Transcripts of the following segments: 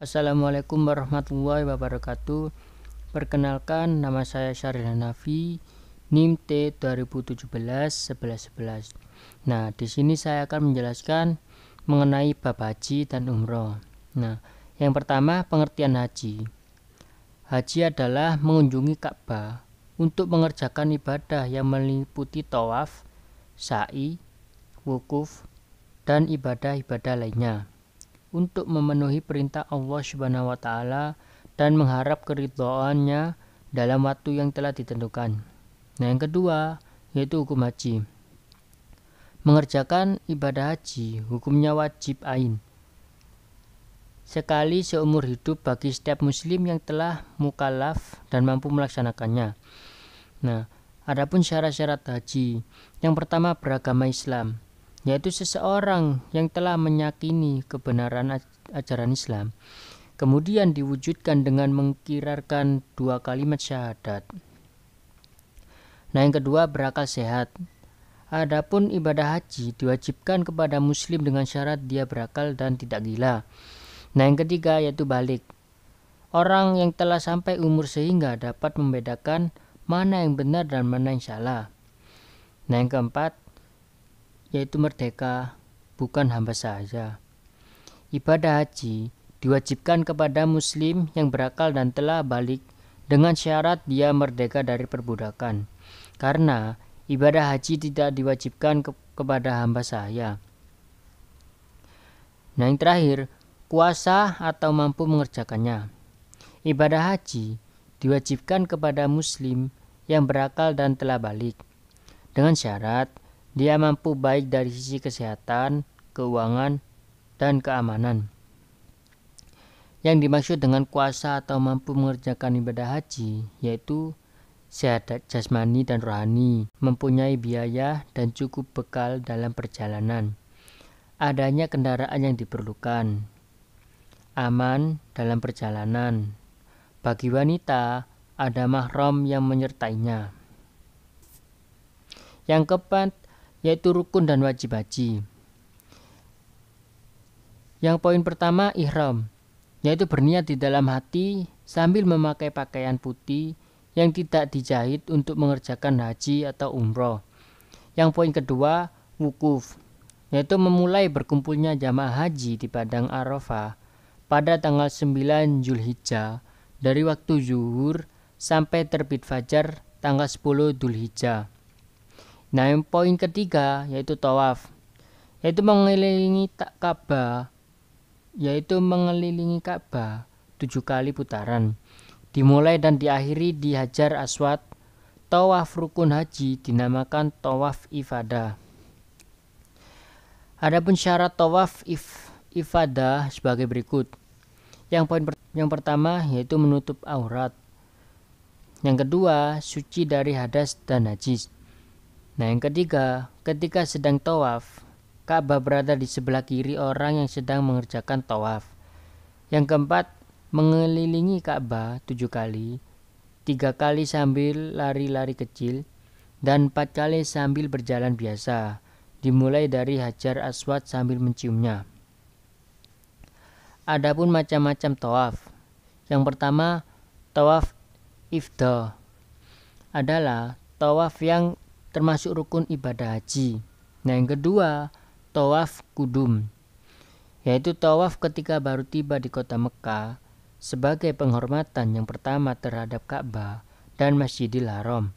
Assalamualaikum warahmatullahi wabarakatuh. Perkenalkan, nama saya Syaril Hanafi, NIM T 2017-1111. Nah, di sini saya akan menjelaskan mengenai bab haji dan umroh. Nah, yang pertama, pengertian haji. Haji adalah mengunjungi Ka'bah untuk mengerjakan ibadah yang meliputi tawaf, sa'i, wukuf, dan ibadah-ibadah lainnya untuk memenuhi perintah Allah Subhanahu wa taala dan mengharap keridhaannya dalam waktu yang telah ditentukan. Nah, yang kedua yaitu hukum haji. Mengerjakan ibadah haji hukumnya wajib ain, sekali seumur hidup bagi setiap muslim yang telah mukallaf dan mampu melaksanakannya. Nah, adapun syarat-syarat haji. Yang pertama, beragama Islam, yaitu seseorang yang telah meyakini kebenaran ajaran Islam, kemudian diwujudkan dengan mengikrarkan 2 kalimat syahadat. Nah, yang kedua, berakal sehat. Adapun ibadah haji diwajibkan kepada muslim dengan syarat dia berakal dan tidak gila. Nah, yang ketiga yaitu balik. Orang yang telah sampai umur sehingga dapat membedakan mana yang benar dan mana yang salah. Nah, yang keempat yaitu merdeka, bukan hamba saja. Ibadah haji diwajibkan kepada muslim yang berakal dan telah balik dengan syarat dia merdeka dari perbudakan, karena ibadah haji tidak diwajibkan kepada hamba sahaya. Nah, yang terakhir, kuasa atau mampu mengerjakannya. Ibadah haji diwajibkan kepada muslim yang berakal dan telah balik dengan syarat dia mampu baik dari sisi kesehatan, keuangan, dan keamanan. Yang dimaksud dengan kuasa atau mampu mengerjakan ibadah haji yaitu sehat jasmani dan rohani, mempunyai biaya dan cukup bekal dalam perjalanan, adanya kendaraan yang diperlukan, aman dalam perjalanan, bagi wanita ada mahram yang menyertainya. Yang keempat yaitu rukun dan wajib haji. Yang poin pertama, ihram, yaitu berniat di dalam hati sambil memakai pakaian putih yang tidak dijahit untuk mengerjakan haji atau umroh. Yang poin kedua, wukuf, yaitu memulai berkumpulnya jamaah haji di Padang Arafah pada tanggal 9 Zulhijjah dari waktu zuhur sampai terbit fajar tanggal 10 Dzulhijjah. Nah, yang poin ketiga yaitu tawaf, yaitu mengelilingi Ka'bah, 7 kali putaran, dimulai dan diakhiri di Hajar Aswad. Tawaf rukun haji dinamakan tawaf ifadah. Adapun syarat tawaf ifadah sebagai berikut. Yang pertama yaitu menutup aurat. Yang kedua, suci dari hadas dan najis. Nah, yang ketiga, ketika sedang tawaf, Ka'bah berada di sebelah kiri orang yang sedang mengerjakan tawaf. Yang keempat, mengelilingi Ka'bah 7 kali, 3 kali sambil lari-lari kecil, dan 4 kali sambil berjalan biasa, dimulai dari Hajar Aswad sambil menciumnya. Adapun macam-macam tawaf. Yang pertama, tawaf ifdah adalah tawaf yang termasuk rukun ibadah haji. Nah, yang kedua, tawaf kudum, yaitu tawaf ketika baru tiba di kota Mekah sebagai penghormatan yang pertama terhadap Ka'bah dan Masjidil Haram.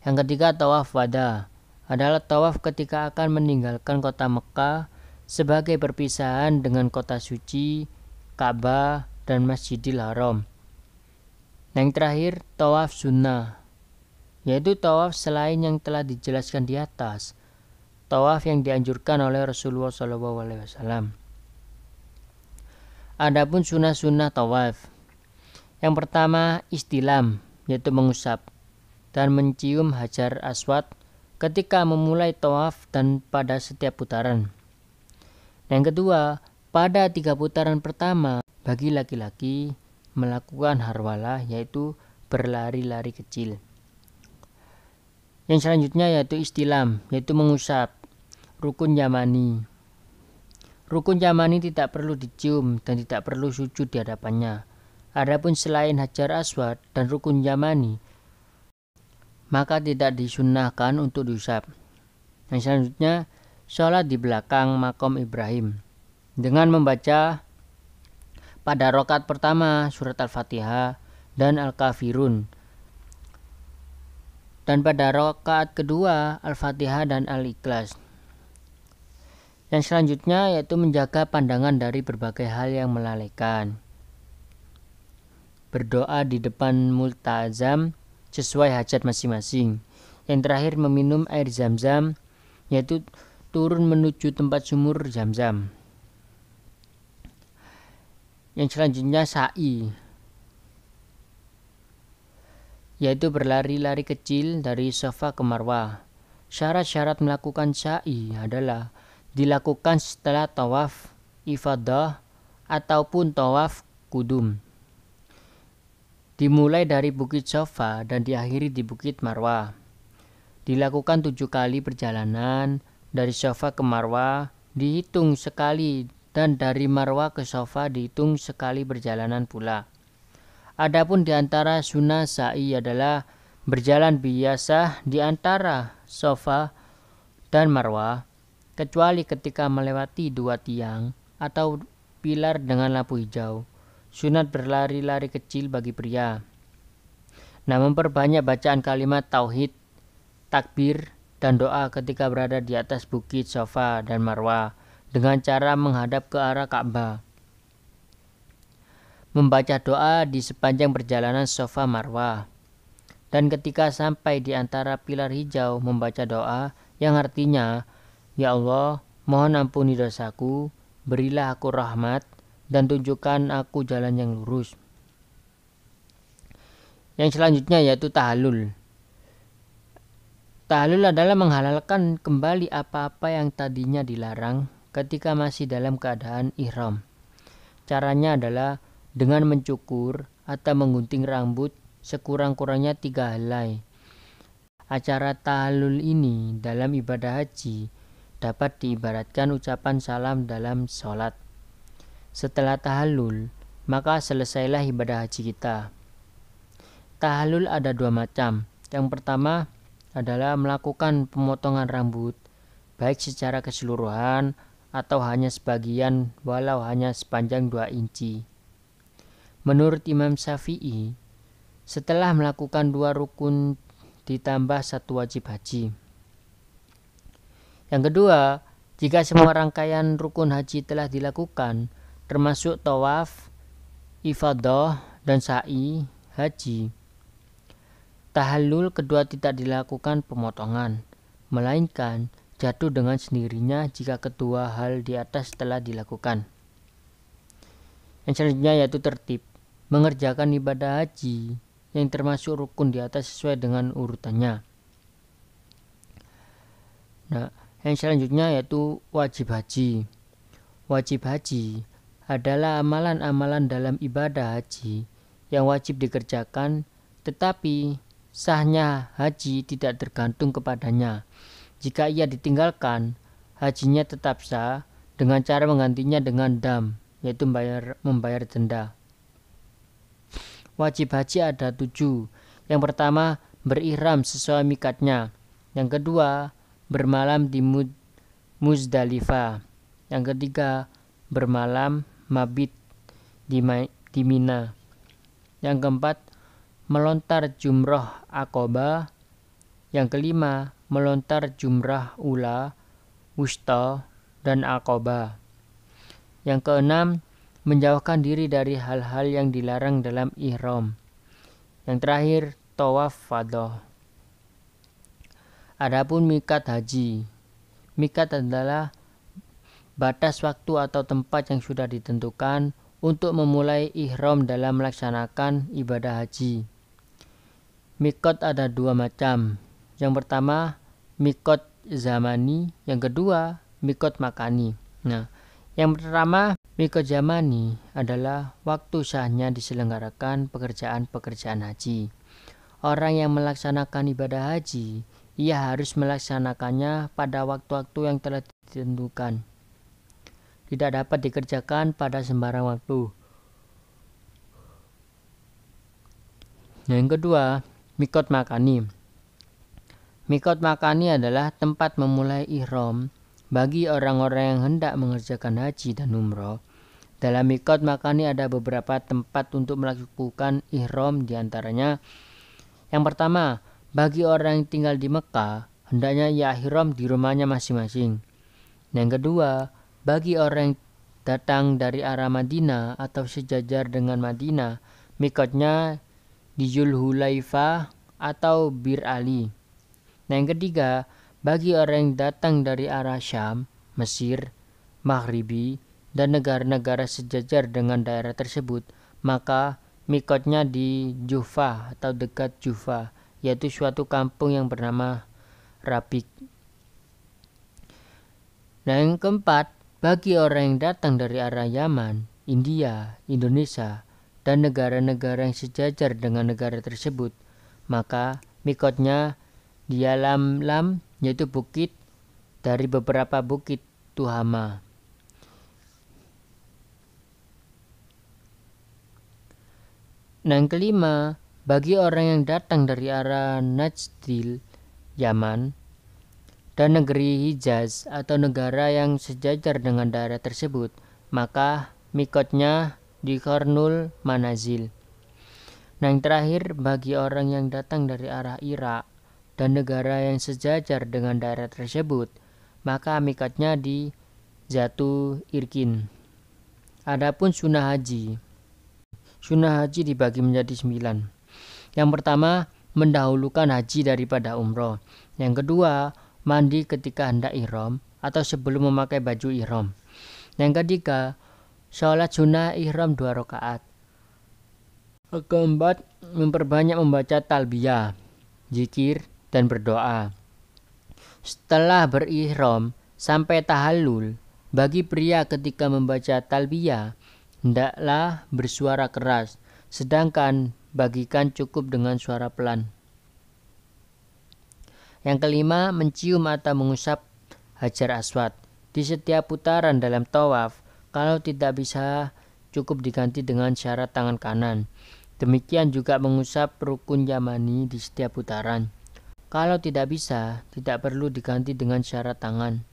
Yang ketiga, tawaf wada adalah tawaf ketika akan meninggalkan kota Mekah sebagai perpisahan dengan kota suci, Ka'bah, dan Masjidil Haram. Yang terakhir, tawaf sunnah, yaitu tawaf selain yang telah dijelaskan di atas, tawaf yang dianjurkan oleh Rasulullah SAW. Adapun sunnah-sunnah tawaf. Yang pertama, istilam, yaitu mengusap dan mencium Hajar Aswad ketika memulai tawaf dan pada setiap putaran. Yang kedua, pada 3 putaran pertama bagi laki-laki melakukan harwalah, yaitu berlari-lari kecil. Yang selanjutnya yaitu istilam, yaitu mengusap, rukun yamani. Rukun Yamani tidak perlu dicium dan tidak perlu sujud di hadapannya. Adapun selain Hajar Aswad dan rukun Yamani, maka tidak disunnahkan untuk diusap. Yang selanjutnya, sholat di belakang makom Ibrahim dengan membaca pada rakaat pertama surat Al-Fatihah dan Al-Kafirun, dan pada rakaat kedua Al-Fatihah dan Al-Ikhlas. Yang selanjutnya yaitu menjaga pandangan dari berbagai hal yang melalaikan. Berdoa di depan multazam sesuai hajat masing-masing. Yang terakhir meminum air zam-zam, yaitu turun menuju tempat sumur zam-zam. Yang selanjutnya sa'i, yaitu berlari-lari kecil dari Safa ke Marwah. Syarat-syarat melakukan sa'i adalah dilakukan setelah tawaf ifadah ataupun tawaf kudum. Dimulai dari Bukit Safa dan diakhiri di Bukit Marwah. Dilakukan 7 kali perjalanan dari Safa ke Marwah dihitung sekali, dan dari Marwah ke Safa dihitung sekali perjalanan pula. Adapun di antara sunnah sa'i adalah berjalan biasa di antara Safa dan Marwah, kecuali ketika melewati 2 tiang atau pilar dengan lampu hijau. Sunat berlari-lari kecil bagi pria. Nah, memperbanyak bacaan kalimat tauhid, takbir, dan doa ketika berada di atas bukit Safa dan Marwah dengan cara menghadap ke arah Ka'bah. Membaca doa di sepanjang perjalanan Safa Marwah. Dan ketika sampai di antara pilar hijau membaca doa yang artinya, "Ya Allah, mohon ampuni dosaku, berilah aku rahmat, dan tunjukkan aku jalan yang lurus." Yang selanjutnya yaitu tahallul. Tahallul adalah menghalalkan kembali apa-apa yang tadinya dilarang ketika masih dalam keadaan ihram. Caranya adalah dengan mencukur atau menggunting rambut sekurang-kurangnya 3 helai. Acara tahallul ini dalam ibadah haji dapat diibaratkan ucapan salam dalam sholat. Setelah tahallul, maka selesailah ibadah haji kita. Tahallul ada 2 macam. Yang pertama adalah melakukan pemotongan rambut, baik secara keseluruhan atau hanya sebagian walau hanya sepanjang 2 inci. Menurut Imam Syafi'i, setelah melakukan 2 rukun ditambah 1 wajib haji. Yang kedua, jika semua rangkaian rukun haji telah dilakukan, termasuk tawaf, ifadah, dan sa'i haji, tahallul kedua tidak dilakukan pemotongan, melainkan jatuh dengan sendirinya jika kedua hal di atas telah dilakukan. Yang selanjutnya yaitu tertib, mengerjakan ibadah haji yang termasuk rukun di atas sesuai dengan urutannya. Nah, yang selanjutnya yaitu wajib haji. Wajib haji adalah amalan-amalan dalam ibadah haji yang wajib dikerjakan, tetapi sahnya haji tidak tergantung kepadanya. Jika ia ditinggalkan, hajinya tetap sah dengan cara menggantinya dengan dam, yaitu membayar denda. Wajib haji ada 7. Yang pertama, berihram sesuai mikatnya. Yang kedua, bermalam di Muzdalifah. Yang ketiga, bermalam mabit di Mina. Yang keempat, melontar jumrah Aqabah. Yang kelima, melontar jumrah ula, wusta, dan Aqabah. Yang keenam, menjauhkan diri dari hal-hal yang dilarang dalam ihram. Yang terakhir, tawaf fadah. Adapun mikat haji. Mikat adalah batas waktu atau tempat yang sudah ditentukan untuk memulai ihram dalam melaksanakan ibadah haji. Mikot ada 2 macam. Yang pertama, mikot zamani. Yang kedua, mikot makani. Nah, yang pertama, mikot zamani adalah waktu sahnya diselenggarakan pekerjaan-pekerjaan haji. Orang yang melaksanakan ibadah haji, ia harus melaksanakannya pada waktu-waktu yang telah ditentukan. tidak dapat dikerjakan pada sembarang waktu. Yang kedua, mikot makani. Mikot makani adalah tempat memulai ihram bagi orang-orang yang hendak mengerjakan haji dan umroh. Dalam mikot makani ada beberapa tempat untuk melakukan ihram, diantaranya yang pertama, bagi orang yang tinggal di Mekah, hendaknya ia ihram di rumahnya masing-masing. Yang kedua, bagi orang yang datang dari arah Madinah atau sejajar dengan Madinah, mikotnya di Zulhulaifah atau Bir Ali. Yang ketiga, bagi orang yang datang dari arah Syam, Mesir, Maghribi, dan negara-negara sejajar dengan daerah tersebut, maka mikotnya di Juhfah atau dekat Juhfah, yaitu suatu kampung yang bernama Rabik. Nah, yang keempat, bagi orang yang datang dari arah Yaman, India, Indonesia, dan negara-negara yang sejajar dengan negara tersebut, maka mikotnya di Yalamlam, yaitu bukit dari beberapa bukit Tuhama. Nah, yang kelima, bagi orang yang datang dari arah Najdil, Yaman, dan negeri Hijaz atau negara yang sejajar dengan daerah tersebut, maka mikotnya di Qarnul Manazil. Nah, yang terakhir, bagi orang yang datang dari arah Irak dan negara yang sejajar dengan daerah tersebut, maka mikotnya di Zatu Irkin. Adapun sunnah haji. Sunnah haji dibagi menjadi 9. Yang pertama, mendahulukan haji daripada umroh. Yang kedua, mandi ketika hendak ihram atau sebelum memakai baju ihram. Yang ketiga, sholat sunnah ihram 2 rakaat. Keempat, memperbanyak membaca talbiyah, zikir, dan berdoa. Setelah berihram sampai tahallul, bagi pria ketika membaca talbiyah, hendaklah bersuara keras, sedangkan bagikan cukup dengan suara pelan. Yang kelima, mencium atau mengusap Hajar Aswad di setiap putaran dalam tawaf. Kalau tidak bisa, cukup diganti dengan syarat tangan kanan. Demikian juga mengusap rukun Yamani di setiap putaran. Kalau tidak bisa, tidak perlu diganti dengan syarat tangan.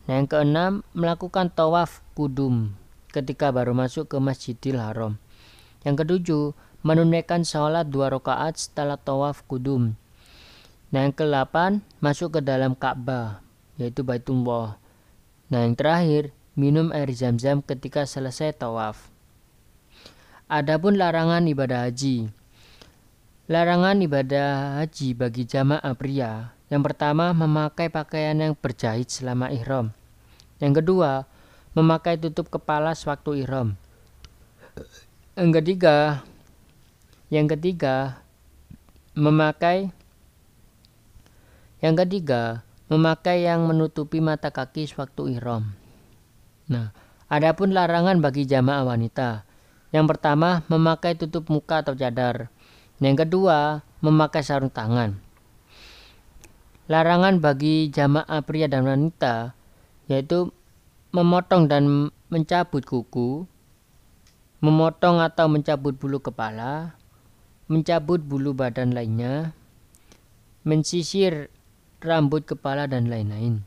Yang keenam, melakukan tawaf kudum ketika baru masuk ke Masjidil Haram. Yang ketujuh, menunaikan sholat 2 rakaat setelah tawaf kudum. Nah, yang ke-8, masuk ke dalam Ka'bah, yaitu Baitullah. Nah, yang terakhir, minum air zam-zam ketika selesai tawaf. Adapun larangan ibadah haji. Larangan ibadah haji bagi jamaah pria. Yang pertama, memakai pakaian yang berjahit selama ihram. Yang kedua, memakai tutup kepala sewaktu ihram. Yang ketiga, memakai yang menutupi mata kaki sewaktu ihram. Nah, adapun larangan bagi jamaah wanita. Yang pertama, memakai tutup muka atau cadar. Yang kedua, memakai sarung tangan. Larangan bagi jamaah pria dan wanita yaitu memotong dan mencabut kuku, memotong atau mencabut bulu kepala, mencabut bulu badan lainnya, mensisir rambut kepala, dan lain-lain.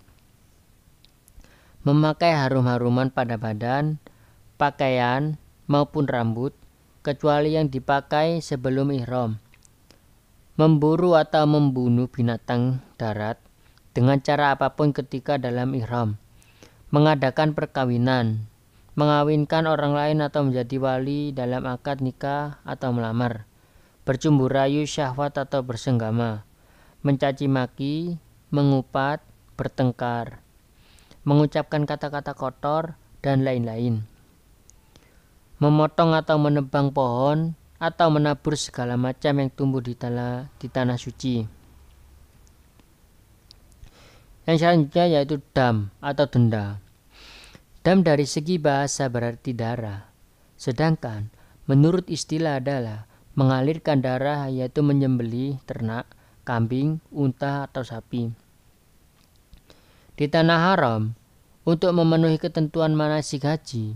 Memakai harum-haruman pada badan, pakaian, maupun rambut, kecuali yang dipakai sebelum ihram. Memburu atau membunuh binatang darat dengan cara apapun ketika dalam ihram. Mengadakan perkawinan, mengawinkan orang lain atau menjadi wali dalam akad nikah atau melamar. Bercumbu rayu syahwat atau bersenggama. Mencaci maki, mengupat, bertengkar, mengucapkan kata-kata kotor, dan lain-lain. Memotong atau menebang pohon atau menabur segala macam yang tumbuh di tanah suci. Yang selanjutnya yaitu dam atau denda. Dam dari segi bahasa berarti darah, sedangkan menurut istilah adalah mengalirkan darah, yaitu menyembelih ternak, kambing, unta, atau sapi. Di tanah haram, Untuk memenuhi ketentuan manasik haji,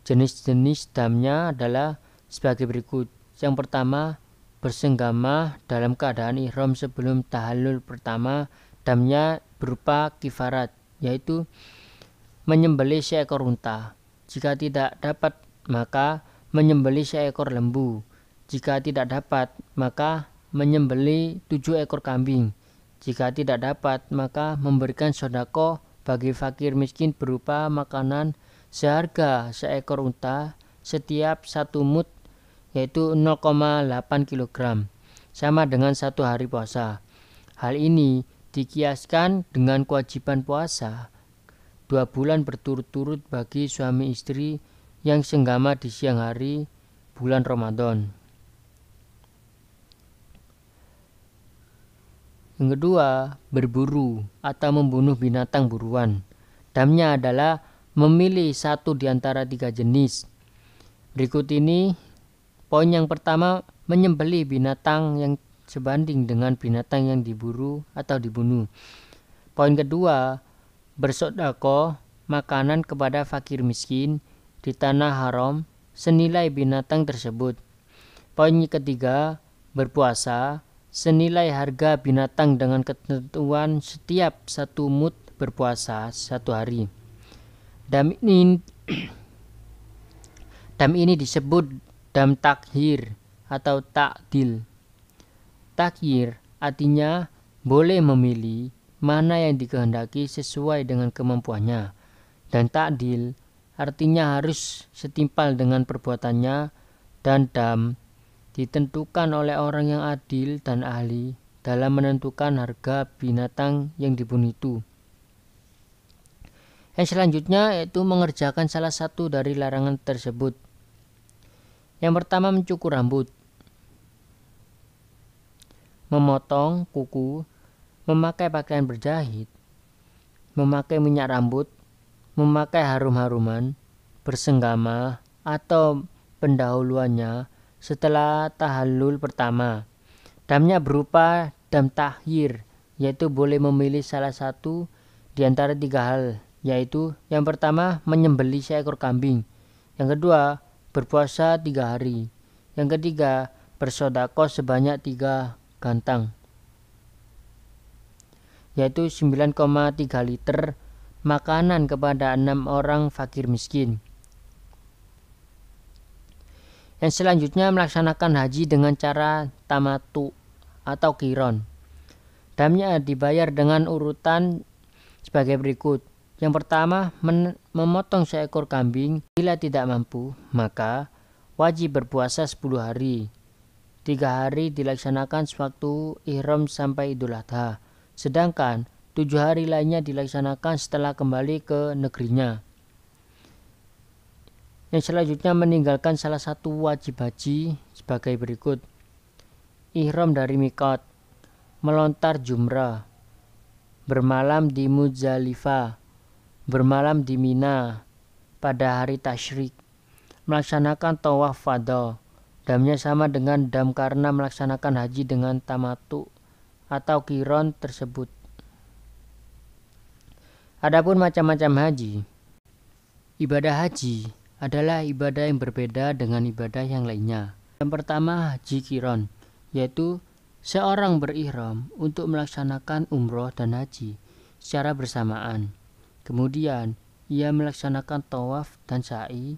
jenis-jenis damnya adalah sebagai berikut. Yang pertama, bersenggama dalam keadaan ihram sebelum tahallul pertama. Damnya berupa kifarat, yaitu menyembelih seekor unta. Jika tidak dapat, maka menyembelih seekor lembu. Jika tidak dapat, maka menyembelih 7 ekor kambing. Jika tidak dapat, maka memberikan sedekah bagi fakir miskin berupa makanan seharga seekor unta setiap 1 mud, yaitu 0,8 kg, sama dengan 1 hari puasa. Hal ini dikiaskan dengan kewajiban puasa 2 bulan berturut-turut bagi suami istri yang senggama di siang hari bulan Ramadan. Yang kedua, berburu atau membunuh binatang buruan. Damnya adalah memilih 1 di antara 3 jenis. Berikut ini poin yang pertama, menyembelih binatang yang sebanding dengan binatang yang diburu atau dibunuh. Poin kedua, bersedekah makanan kepada fakir miskin di tanah haram senilai binatang tersebut. Poin ketiga, berpuasa senilai harga binatang dengan ketentuan setiap 1 mud berpuasa 1 hari. Dam ini disebut dam takhir atau takdil. Takhir artinya boleh memilih mana yang dikehendaki sesuai dengan kemampuannya, dan takdil artinya harus setimpal dengan perbuatannya, dan dam ditentukan oleh orang yang adil dan ahli dalam menentukan harga binatang yang dibunuh itu. Yang selanjutnya yaitu mengerjakan salah satu dari larangan tersebut. Yang pertama, mencukur rambut, memotong kuku, memakai pakaian berjahit, memakai minyak rambut, memakai harum-haruman, bersenggama atau pendahuluannya setelah tahallul pertama. Damnya berupa dam takhir, yaitu boleh memilih salah satu di antara 3 hal, yaitu yang pertama, menyembelih seekor kambing. Yang kedua, berpuasa 3 hari. Yang ketiga, bersedekah sebanyak 3 gantang, yaitu 9,3 liter makanan kepada 6 orang fakir miskin. Yang selanjutnya, melaksanakan haji dengan cara tamatu atau qiron. Damnya dibayar dengan urutan sebagai berikut. Yang pertama, memotong seekor kambing. Bila tidak mampu, maka wajib berpuasa 10 hari. 3 hari dilaksanakan sewaktu ihram sampai Idul Adha, sedangkan 7 hari lainnya dilaksanakan setelah kembali ke negerinya. Yang selanjutnya, meninggalkan salah satu wajib haji sebagai berikut. Ihram dari miqat, melontar jumrah, bermalam di Muzdalifah, bermalam di Mina pada hari tasyrik, melaksanakan tawaf fadha. Damnya sama dengan dam karena melaksanakan haji dengan tamatu atau qiron tersebut. Adapun macam-macam haji. Ibadah haji adalah ibadah yang berbeda dengan ibadah yang lainnya. Yang pertama, haji qiron, yaitu seorang berihram untuk melaksanakan umroh dan haji secara bersamaan. Kemudian ia melaksanakan tawaf dan sa'i.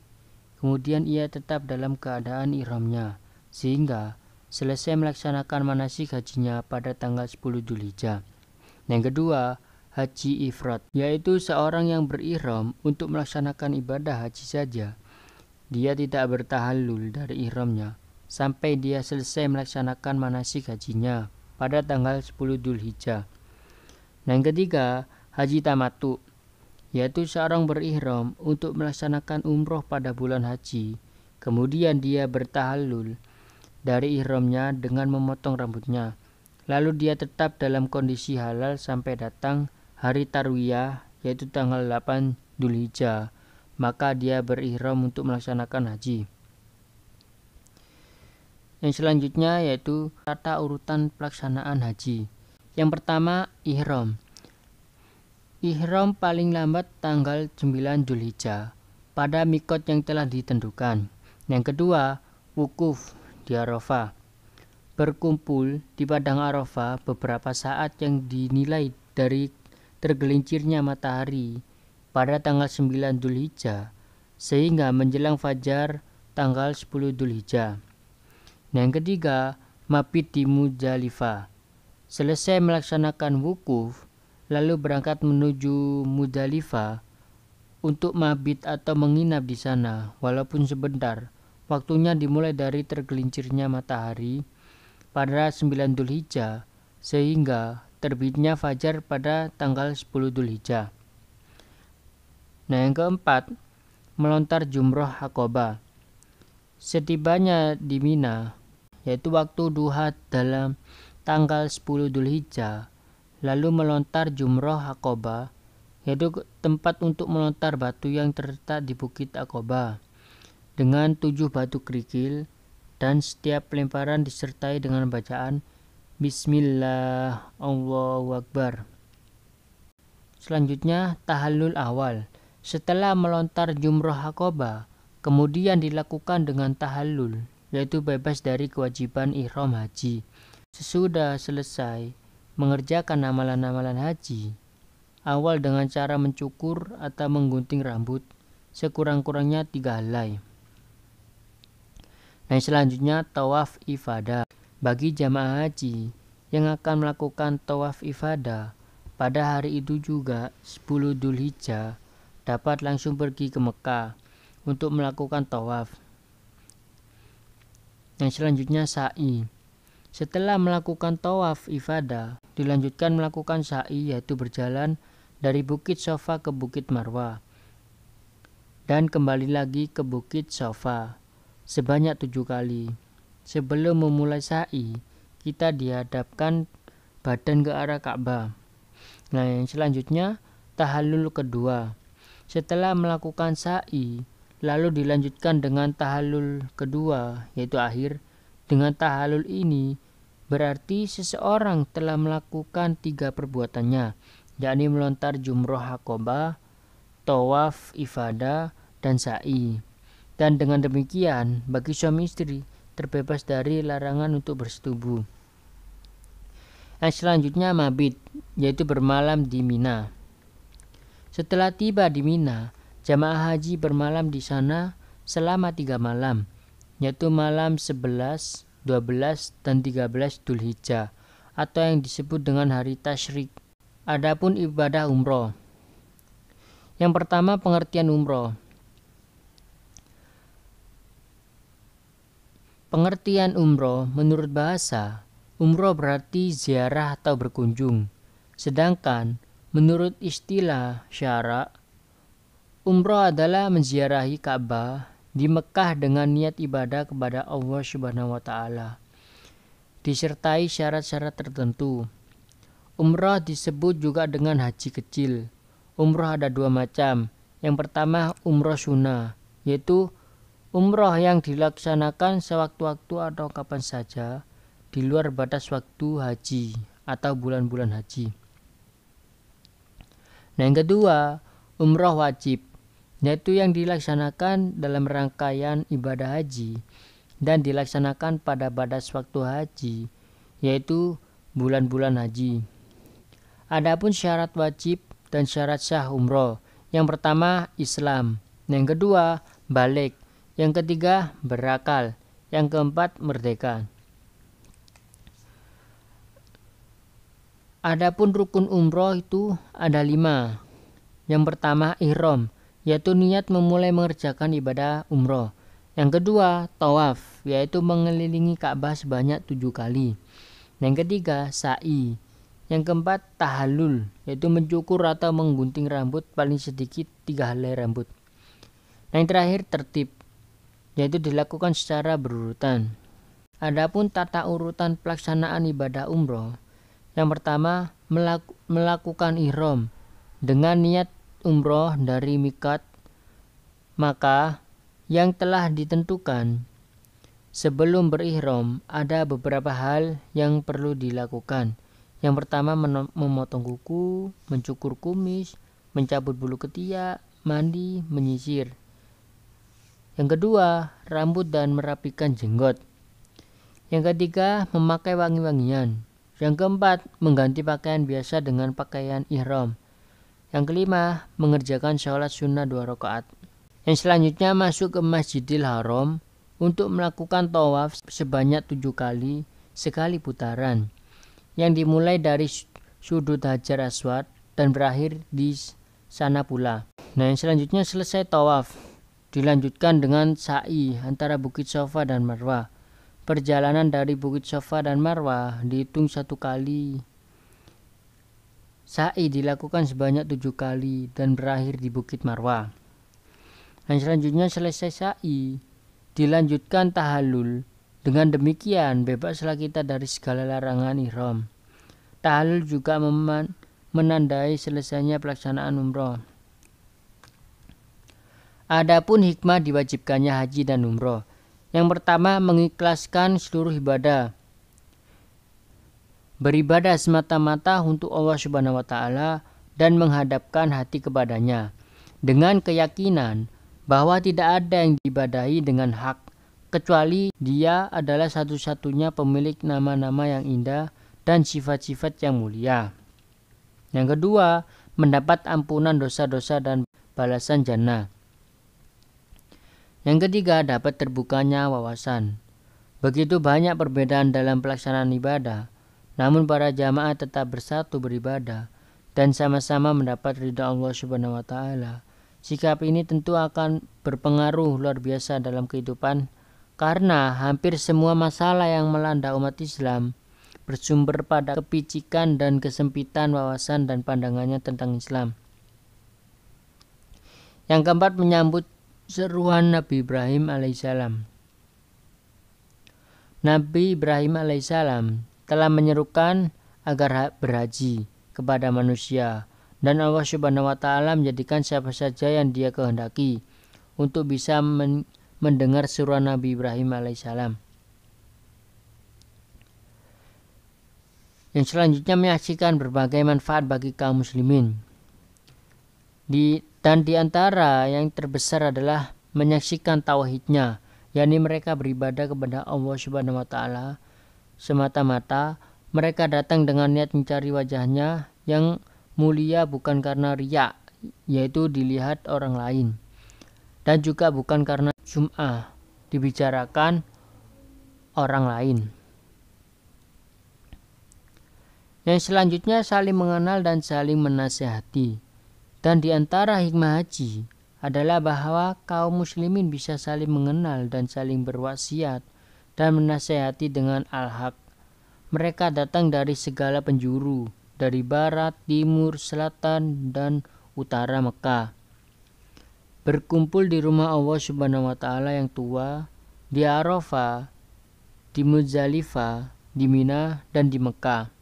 Kemudian ia tetap dalam keadaan ihramnya sehingga selesai melaksanakan manasik hajinya pada tanggal 10 Dzulhijjah. Yang kedua, haji ifrad, yaitu seorang yang berihram untuk melaksanakan ibadah haji saja. Dia tidak bertahallul dari ihramnya sampai dia selesai melaksanakan manasik hajinya pada tanggal 10 Dzulhijjah. Yang ketiga, haji tamatu, yaitu seorang berihram untuk melaksanakan umroh pada bulan haji. Kemudian dia bertahallul dari ihramnya dengan memotong rambutnya. Lalu dia tetap dalam kondisi halal sampai datang hari tarwiyah, yaitu tanggal 8 Dzulhijjah. Maka dia berihram untuk melaksanakan haji. Yang selanjutnya yaitu tata urutan pelaksanaan haji. Yang pertama, ihram. ihram paling lambat tanggal 9 Dzulhijjah pada mikot yang telah ditentukan. Yang kedua, wukuf di Arafah. Berkumpul di padang Arafah beberapa saat yang dinilai dari tergelincirnya matahari pada tanggal 9 Dzulhijjah sehingga menjelang fajar tanggal 10 Dzulhijjah. Yang ketiga, mabit di Muzdalifah. Selesai melaksanakan wukuf, lalu berangkat menuju Muzdalifah untuk mabit atau menginap di sana walaupun sebentar. Waktunya dimulai dari tergelincirnya matahari pada 9 Dzulhijjah sehingga terbitnya fajar pada tanggal 10 Dzulhijjah. Nah, yang keempat, melontar jumroh Aqabah. Setibanya di Mina, yaitu waktu duha dalam tanggal 10 Dzulhijjah, lalu melontar jumroh Aqabah, yaitu tempat untuk melontar batu yang terletak di Bukit Aqabah dengan 7 batu kerikil, dan setiap pelemparan disertai dengan bacaan Bismillah, Allahu Akbar. Selanjutnya, tahallul awal. Setelah melontar jumroh Aqabah, kemudian dilakukan dengan tahallul, yaitu bebas dari kewajiban ihram haji. Sesudah selesai mengerjakan amalan-amalan haji, awal dengan cara mencukur atau menggunting rambut sekurang-kurangnya 3 helai. Nah, selanjutnya tawaf ifadah. Bagi jamaah haji yang akan melakukan tawaf ifadah pada hari itu juga 10 Dzulhijjah dapat langsung pergi ke Mekah untuk melakukan tawaf. Yang selanjutnya sa'i. Setelah melakukan tawaf ifadah, dilanjutkan melakukan sa'i, yaitu berjalan dari Bukit Shafa ke Bukit Marwah dan kembali lagi ke Bukit Shafa sebanyak 7 kali. Sebelum memulai sa'i, kita dihadapkan badan ke arah Ka'bah. Nah, yang selanjutnya tahallul kedua. Setelah melakukan sa'i, lalu dilanjutkan dengan tahallul kedua, yaitu akhir. Dengan tahallul ini berarti seseorang telah melakukan 3 perbuatannya, yakni melontar jumroh Aqabah, tawaf ifadah, dan sa'i. Dan dengan demikian, bagi suami istri terbebas dari larangan untuk bersetubuh. Yang selanjutnya mabit, yaitu bermalam di Mina. Setelah tiba di Mina, jamaah haji bermalam di sana selama 3 malam, yaitu malam 11, 12, dan 13 Dzulhijjah, atau yang disebut dengan hari tasyrik. Adapun ibadah umroh. Yang pertama, pengertian umroh. Pengertian umroh menurut bahasa, umroh berarti ziarah atau berkunjung. Sedangkan menurut istilah syara, umroh adalah menziarahi Ka'bah di Mekah dengan niat ibadah kepada Allah Subhanahu wa taala, disertai syarat-syarat tertentu. Umroh disebut juga dengan haji kecil. Umroh ada 2 macam. Yang pertama, umroh sunnah, yaitu umroh yang dilaksanakan sewaktu-waktu atau kapan saja di luar batas waktu haji atau bulan-bulan haji. Nah, yang kedua, umroh wajib, yaitu yang dilaksanakan dalam rangkaian ibadah haji dan dilaksanakan pada batas waktu haji, yaitu bulan-bulan haji. Adapun syarat wajib dan syarat sah umroh. Yang pertama, Islam. Yang kedua, balik. Yang ketiga, berakal. Yang keempat, merdeka. Adapun rukun umroh itu ada 5. Yang pertama, ihram, yaitu niat memulai mengerjakan ibadah umroh. Yang kedua, tawaf, yaitu mengelilingi Ka'bah sebanyak 7 kali. Yang ketiga, sa'i. Yang keempat, tahallul, yaitu mencukur atau menggunting rambut paling sedikit 3 helai rambut. Yang terakhir, tertib, yaitu dilakukan secara berurutan. Adapun tata urutan pelaksanaan ibadah umroh, yang pertama, melakukan ihram dengan niat umroh dari miqat Maka yang telah ditentukan. Sebelum berihram, ada beberapa hal yang perlu dilakukan, Yang pertama memotong kuku, mencukur kumis, mencabut bulu ketiak, mandi, menyisir. Yang kedua, rambut dan merapikan jenggot. Yang ketiga, memakai wangi-wangian. Yang keempat, mengganti pakaian biasa dengan pakaian ihram. Yang kelima, mengerjakan sholat sunnah 2 rakaat. Yang selanjutnya masuk ke Masjidil Haram untuk melakukan tawaf sebanyak 7 kali, sekali putaran, yang dimulai dari sudut Hajar Aswad dan berakhir di sana pula. Nah, yang selanjutnya selesai tawaf, dilanjutkan dengan sa'i antara Bukit Safa dan Marwah. Perjalanan dari Bukit Safa dan Marwah dihitung 1 kali. Sa'i dilakukan sebanyak 7 kali dan berakhir di Bukit Marwah. Yang selanjutnya selesai sa'i, dilanjutkan tahallul. Dengan demikian bebaslah kita dari segala larangan ihram. Tahallul juga menandai selesainya pelaksanaan umroh. Adapun hikmah diwajibkannya haji dan umroh. Yang pertama, mengikhlaskan seluruh ibadah. Beribadah semata-mata untuk Allah Subhanahu wa Ta'ala dan menghadapkan hati kepadanya dengan keyakinan bahwa tidak ada yang diibadahi dengan hak kecuali Dia adalah satu-satunya pemilik nama-nama yang indah dan sifat-sifat yang mulia. Yang kedua, mendapat ampunan dosa-dosa dan balasan jannah. Yang ketiga, dapat terbukanya wawasan. Begitu banyak perbedaan dalam pelaksanaan ibadah, namun para jamaah tetap bersatu beribadah dan sama-sama mendapat ridha Allah Subhanahu wa Ta'ala. Sikap ini tentu akan berpengaruh luar biasa dalam kehidupan, karena hampir semua masalah yang melanda umat Islam bersumber pada kepicikan dan kesempitan wawasan dan pandangannya tentang Islam. Yang keempat, menyambut seruan Nabi Ibrahim alaihissalam. Nabi Ibrahim alaihissalam telah menyerukan agar berhaji kepada manusia, dan Allah Subhanahu wa Ta'ala menjadikan siapa saja yang Dia kehendaki untuk bisa mendengar seruan Nabi Ibrahim alaihissalam. Yang selanjutnya menyaksikan berbagai manfaat bagi kaum muslimin. Dan di antara yang terbesar adalah menyaksikan tauhidnya, yakni mereka beribadah kepada Allah Subhanahu wa Ta'ala semata-mata. Mereka datang dengan niat mencari wajahnya yang mulia, bukan karena riya, yaitu dilihat orang lain, dan juga bukan karena sum'ah, dibicarakan orang lain. Yang selanjutnya saling mengenal dan saling menasihati. Dan di antara hikmah haji adalah bahwa kaum muslimin bisa saling mengenal dan saling berwasiat dan menasihati dengan al-haq. Mereka datang dari segala penjuru, dari barat, timur, selatan, dan utara Mekah. Berkumpul di rumah Allah Subhanahu wa Ta'ala yang tua, di Arafah, di Muzdalifah, di Mina, dan di Mekah.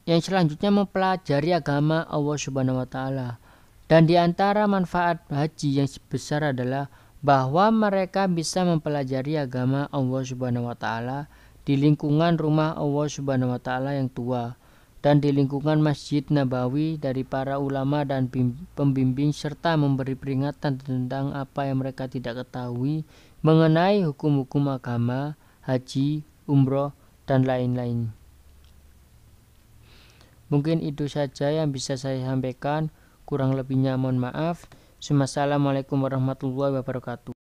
Yang selanjutnya mempelajari agama Allah Subhanahu wa Ta'ala. Dan di antara manfaat haji yang besar adalah bahwa mereka bisa mempelajari agama Allah Subhanahu wa Ta'ala di lingkungan rumah Allah Subhanahu wa Ta'ala yang tua, dan di lingkungan Masjid Nabawi dari para ulama dan pembimbing, serta memberi peringatan tentang apa yang mereka tidak ketahui mengenai hukum-hukum agama, haji, umroh, dan lain-lain. Mungkin itu saja yang bisa saya sampaikan, kurang lebihnya mohon maaf. Assalamualaikum warahmatullahi wabarakatuh.